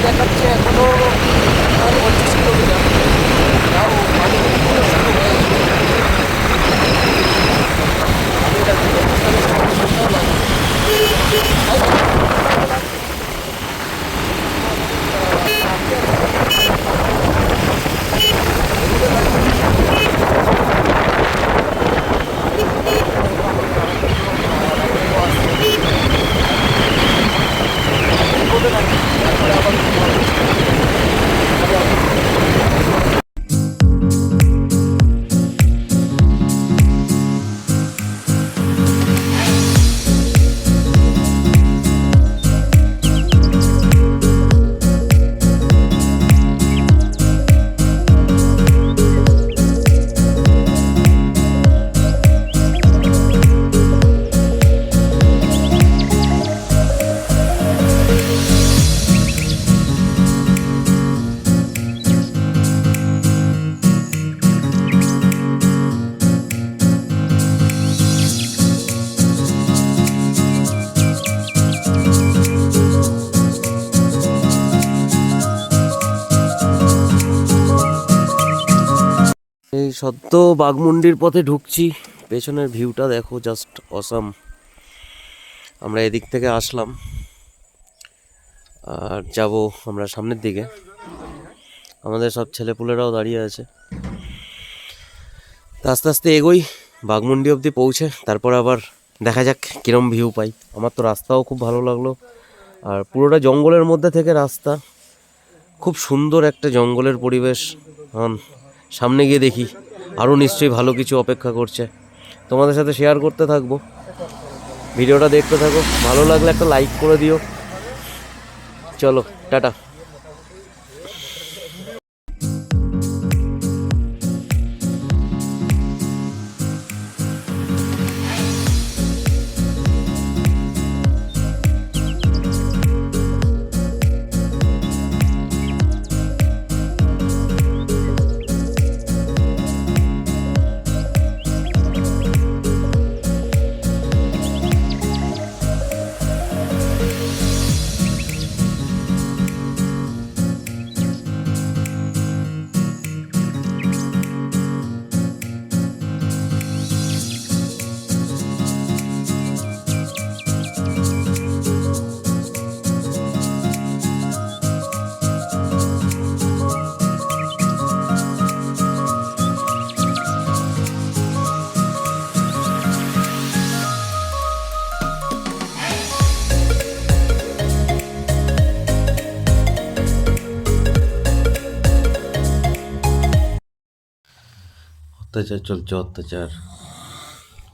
দেখাচ্ছে এখনো 25 কিলোমিটার। তাও পানিগুলো পুরো শুরু হয়ে গেছে। আমি এটা এই সদ্য বাঘমুন্ডির পথে ঢুকছি। পেছনের ভিউটা দেখো, জাস্ট অসাম। আমরা এদিক থেকে আসলাম আর যাব আমরা সামনের দিকে। আমাদের সব ছেলেপুলেরাও দাঁড়িয়ে আছে। আস্তে আস্তে এগোই, বাঘমুন্ডি অবধি পৌঁছে তারপর আবার দেখা যাক কিরম ভিউ পাই। আমার তো রাস্তাও খুব ভালো লাগলো, আর পুরোটা জঙ্গলের মধ্যে থেকে রাস্তা, খুব সুন্দর একটা জঙ্গলের পরিবেশ। সামনে গিয়ে দেখি আরও নিশ্চয়ই ভালো কিছু অপেক্ষা করছে, তোমাদের সাথে শেয়ার করতে থাকবো। ভিডিওটা দেখতে থাকো, ভালো লাগলে একটা লাইক করে দিও। চলো টাটা। অত্যাচার চলছে, অত্যাচার।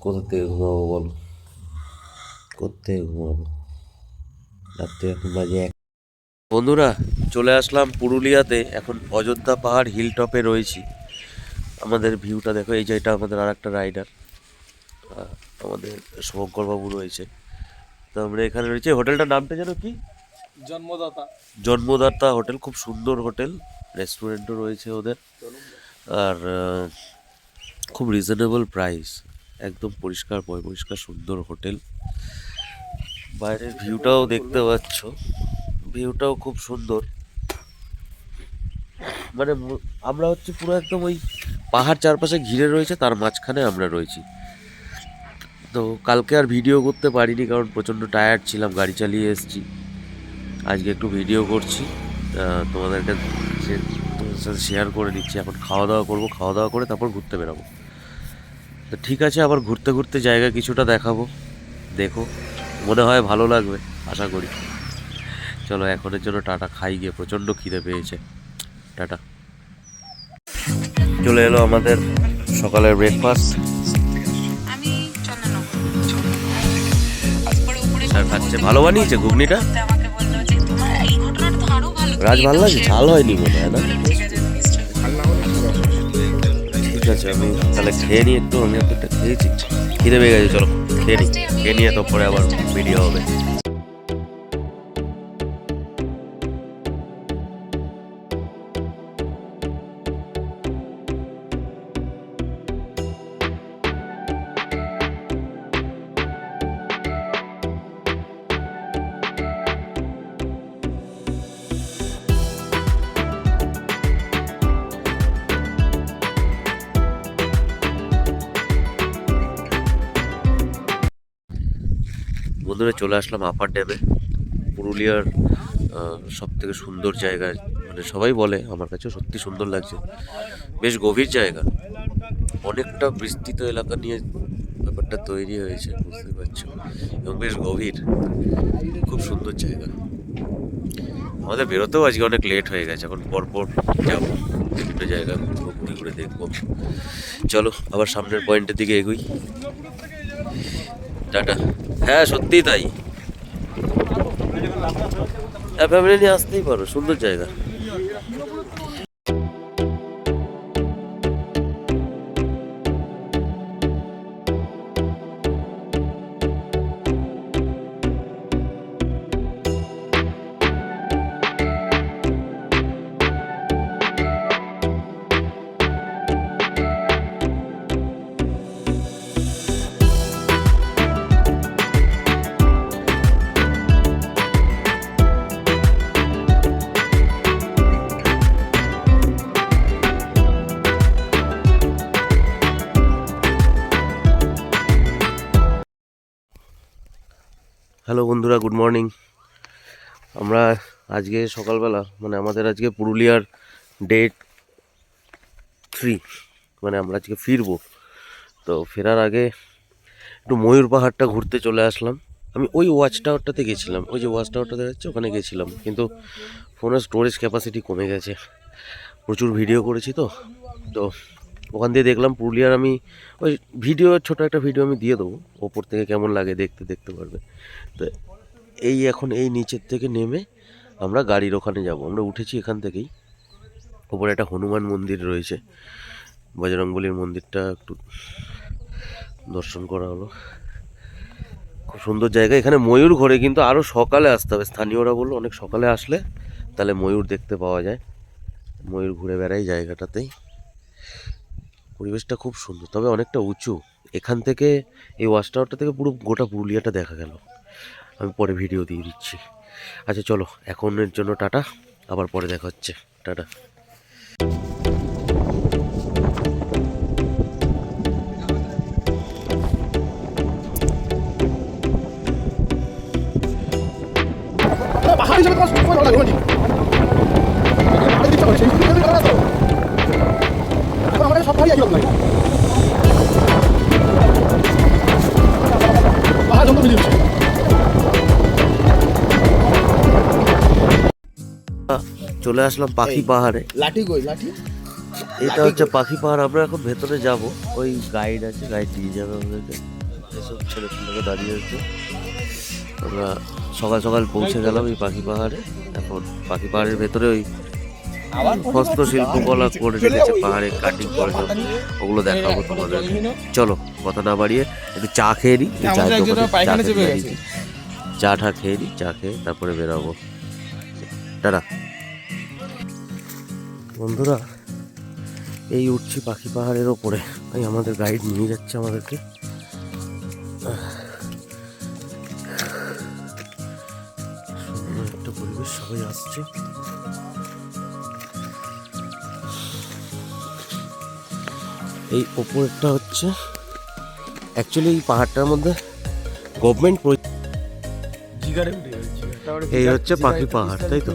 কোথা থেকে ঘুমাবো বলো, কোথেকে ঘুমাবো? রাত্রে এখন বাজে 1। বন্ধুরা, চলে আসলাম পুরুলিয়াতে। এখন অযোধ্যা পাহাড় হিল টপে রয়েছি। আমাদের ভিউটা দেখো, এই যে এটা আমাদের আর একটা রাইডার, আমাদের শুভঙ্করবাবু রয়েছে। তো আমরা এখানে রয়েছে, হোটেলটার নামটা যেন কি? জন্মদাতা। জন্মদাতা হোটেল। খুব সুন্দর হোটেল, রেস্টুরেন্টও রয়েছে ওদের, আর খুব রিজনেবল প্রাইস, একদম পরিষ্কার পরিষ্কার সুন্দর হোটেল। বাইরের ভিউটাও দেখতে পাচ্ছ, ভিউটাও খুব সুন্দর। মানে আমরা হচ্ছে পুরো একদম ওই পাহাড় চারপাশে ঘিরে রয়েছে, তার মাঝখানে আমরা রয়েছি। তো কালকে আর ভিডিও করতে পারিনি, কারণ প্রচণ্ড টায়ার্ড ছিলাম, গাড়ি চালিয়ে এসেছি। আজকে একটু ভিডিও করছি, তোমাদের সাথে শেয়ার করে নিচ্ছি। এখন খাওয়া দাওয়া করবো, খাওয়া দাওয়া করে তারপর ঘুরতে বেরাবো। তো ঠিক আছে, আবার ঘুরতে ঘুরতে জায়গা কিছুটা দেখাবো, দেখো, মনে হয় ভালো লাগবে, আশা করি। চলো এখনের জন্য টাটা, খাই গিয়ে, প্রচণ্ড খিদে পেয়েছে। টাটা। চলে এলো আমাদের সকালের ব্রেকফাস্ট। স্যার খাচ্ছে, ভালো বানিয়েছে ঘুগনিটা। রাজ ভালো লাগছে, ঝাল হয়নি মনে হয় না? ঠিক আছে, আমি তাহলে খেয়ে নিই একটু। আমি একটা খেয়েছি, খিদে পেয়ে গেছে। চলো খেয়ে নিই, খেয়ে নিয়ে তারপরে আবার ভিডিও হবে। বন্ধুরা চলে আসলাম আপার ড্যামে, পুরুলিয়ার সব থেকে সুন্দর জায়গা। মানে সবাই বলে, আমার কাছেও সত্যি সুন্দর লাগছে। বেশ গভীর জায়গা, অনেকটা বিস্তৃত এলাকা নিয়ে ব্যাপারটা তৈরি হয়েছে, বুঝতে পারছো, এবং বেশ গভীর, খুব সুন্দর জায়গা। আমাদের বেরোতেও আজকে অনেক লেট হয়ে গেছে, এখন পরপর যাবো দুটো জায়গা ঘুরে ঘুরে দেখবো। চলো আবার সামনের পয়েন্টের দিকে এগোই। টাটা। হ্যাঁ সত্যিই তাই, ফ্যামিলি নিয়ে আসতেই পারো, সুন্দর জায়গা। হ্যালো বন্ধুরা, গুড মর্নিং। আমরা আজকে সকালবেলা, মানে আমাদের আজকে পুরুলিয়ার ডে 3, মানে আমরা আজকে ফিরবো। তো ফেরার আগে একটু ময়ূর পাহাড়টা ঘুরতে চলে আসলাম। আমি ওই ওয়াচ টাওয়ারটাতে গেছিলাম, ওই যে ওয়াচ টাওয়ারটা দেখা যাচ্ছে ওখানে গেছিলাম, কিন্তু ফোনের স্টোরেজ ক্যাপাসিটি কমে গেছে, প্রচুর ভিডিও করেছি তো তো ওখান দিয়ে দেখলাম পুরুলিয়ার। আমি ওই ভিডিও, ছোটো একটা ভিডিও আমি দিয়ে দেবো, ওপর থেকে কেমন লাগে দেখতে পারবে। তো এখন এই নিচের থেকে নেমে আমরা গাড়ির ওখানে যাব। আমরা উঠেছি এখান থেকেই, ওপরে একটা হনুমান মন্দির রয়েছে, বজরংবলীর মন্দিরটা একটু দর্শন করা হলো। খুব সুন্দর জায়গা, এখানে ময়ূর ঘোরে, কিন্তু আরও সকালে আসতে হবে। স্থানীয়রা বললো অনেক সকালে আসলে তাহলে ময়ূর দেখতে পাওয়া যায়। ময়ূর ঘুরে বেড়াই জায়গাটাতেই। পরিবেশটা খুব সুন্দর, তবে অনেকটা উঁচু। এখান থেকে এই ওয়াচ টাওয়ারটা থেকে পুরো গোটা পুরুলিয়াটা দেখা গেল। আমি পরে ভিডিও দিয়ে দিচ্ছি। আচ্ছা চলো, এখনের জন্য টাটা, আবার পরে দেখা হচ্ছে। টাটা। চলে আসলাম পাখি পাহাড়ে। এটা হচ্ছে পাখি পাহাড়। আমরা এখন ভেতরে যাব, ওই গাইড আছে, গাইড নিয়ে যাবে আমাদেরকে। এসব ছেলেপেলেকে দাঁড়িয়ে আছে। আমরা সকাল সকাল পৌঁছে গেলাম এই পাখি পাহাড়ে। এখন পাখি পাহাড়ের ভেতরে ওই হস্তশিল্পকলা করে রেখেছে, পাহাড়ে কাটিং করার জন্য, ওগুলো দেখাবো তোমাদের। চলো কথা না বাড়িয়ে একটু চা খেয়ে নিই, চা খেয়ে নিই, চা খেয়ে তারপরে বেরাবো। টাটা। বন্ধুরা এই উঠছি পাখি পাহাড়ের ওপরে, তাই আমাদের গাইড নিয়ে যাচ্ছে আমাদেরকে। সুন্দর একটা পরিবেশ, সবাই আসছে। এই ওপরটা হচ্ছে অ্যাকচুয়ালি এই পাহাড়টার মধ্যে গভর্নমেন্ট, এই হচ্ছে পাখি পাহাড়, তাই তো।